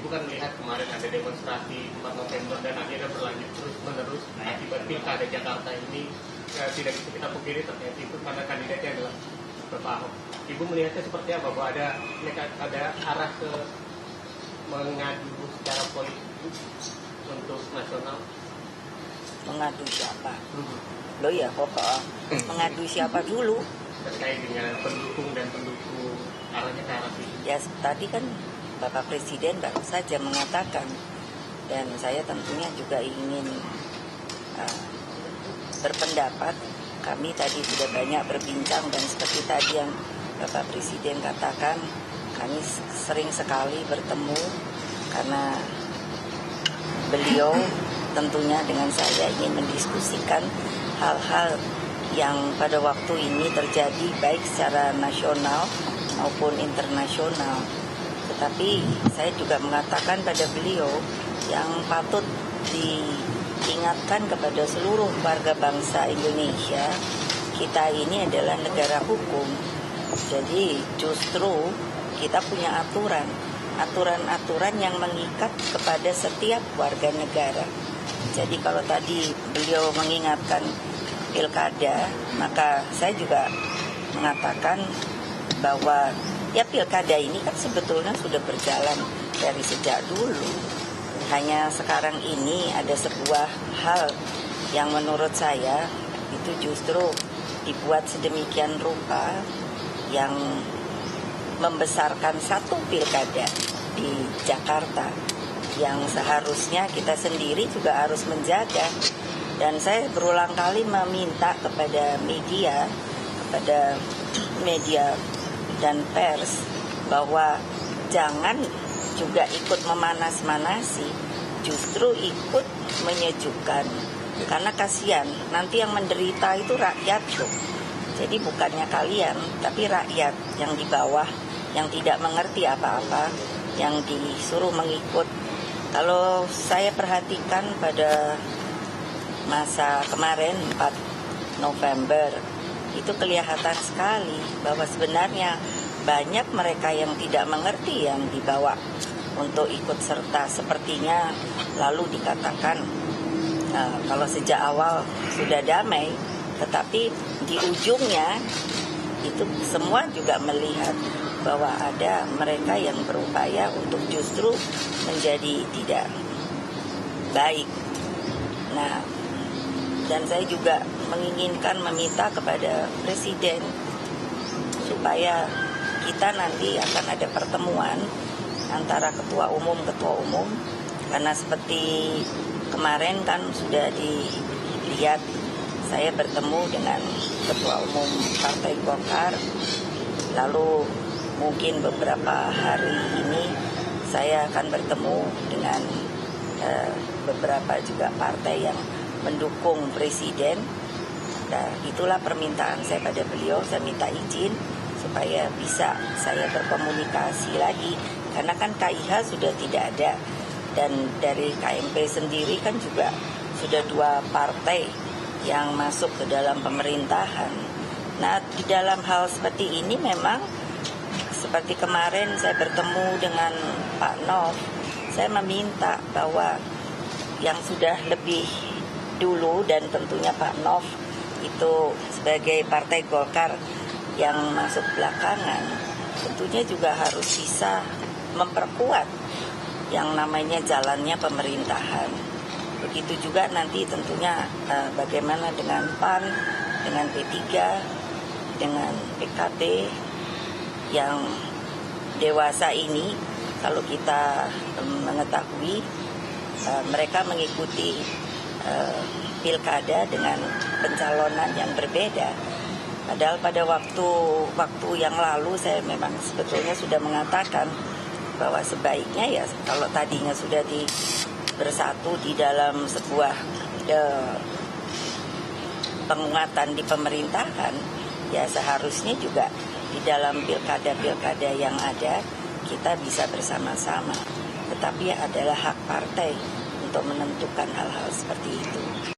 Ibu kan melihat kemarin ada demonstrasi 4 November dan akhirnya berlanjut terus menerus akibat pilkada Jakarta ini tidak bisa kita pungkiri terkait itu karena kandidatnya adalah Bapak Ahok. Ibu melihatnya seperti apa? Bahwa ada arah ke mengadu secara politik untuk nasional? Mengadu siapa? Loh ya, kok mengadu siapa dulu? Terkait dengan pendukung dan pendukung arahnya ke arah itu. Ya tadi kan Bapak Presiden baru saja mengatakan, dan saya tentunya juga ingin berpendapat. Kami tadi sudah banyak berbincang dan seperti tadi yang Bapak Presiden katakan, kami sering sekali bertemu karena beliau tentunya dengan saya ingin mendiskusikan hal-hal yang pada waktu ini terjadi baik secara nasional maupun internasional. Tetapi saya juga mengatakan pada beliau yang patut diingatkan kepada seluruh warga bangsa Indonesia, kita ini adalah negara hukum. Jadi justru kita punya aturan-aturan yang mengikat kepada setiap warga negara. Jadi kalau tadi beliau mengingatkan pilkada, maka saya juga mengatakan bahwa ya pilkada ini kan sebetulnya sudah berjalan dari sejak dulu. Hanya sekarang ini ada sebuah hal yang menurut saya itu justru dibuat sedemikian rupa yang membesarkan satu pilkada di Jakarta yang seharusnya kita sendiri juga harus menjaga. Dan saya berulang kali meminta kepada media dan pers bahwa jangan juga ikut memanas-manasi, justru ikut menyejukkan. Karena kasihan, nanti yang menderita itu rakyat loh. Jadi bukannya kalian, tapi rakyat yang di bawah, yang tidak mengerti apa-apa, yang disuruh mengikut. Kalau saya perhatikan pada masa kemarin 4 November, itu kelihatan sekali bahwa sebenarnya banyak mereka yang tidak mengerti yang dibawa untuk ikut serta. Sepertinya lalu dikatakan kalau sejak awal sudah damai, tetapi di ujungnya itu semua juga melihat bahwa ada mereka yang berupaya untuk justru menjadi tidak baik. Nah, dan saya juga meminta kepada Presiden supaya kita nanti akan ada pertemuan antara ketua umum karena seperti kemarin kan sudah dilihat saya bertemu dengan ketua umum Partai Golkar, lalu mungkin beberapa hari ini saya akan bertemu dengan beberapa juga partai yang mendukung Presiden. Nah, itulah permintaan saya pada beliau. Saya minta izin supaya bisa saya berkomunikasi lagi. Karena kan KIH sudah tidak ada. Dan dari KMP sendiri kan juga sudah 2 partai yang masuk ke dalam pemerintahan. Nah, di dalam hal seperti ini memang seperti kemarin saya bertemu dengan Pak Nov, saya meminta bahwa yang sudah lebih dulu dan tentunya Pak Nov itu sebagai Partai Golkar yang masuk belakangan, tentunya juga harus bisa memperkuat yang namanya jalannya pemerintahan. Begitu juga nanti tentunya bagaimana dengan PAN, dengan P3, dengan PKB yang dewasa ini. Kalau kita mengetahui mereka mengikuti pilkada dengan pencalonan yang berbeda. Padahal pada waktu yang lalu saya memang sebetulnya sudah mengatakan bahwa sebaiknya ya kalau tadinya sudah bersatu di dalam sebuah penguatan di pemerintahan, ya seharusnya juga di dalam pilkada yang ada kita bisa bersama-sama. Tetapi adalah hak partai untuk menentukan hal-hal seperti itu.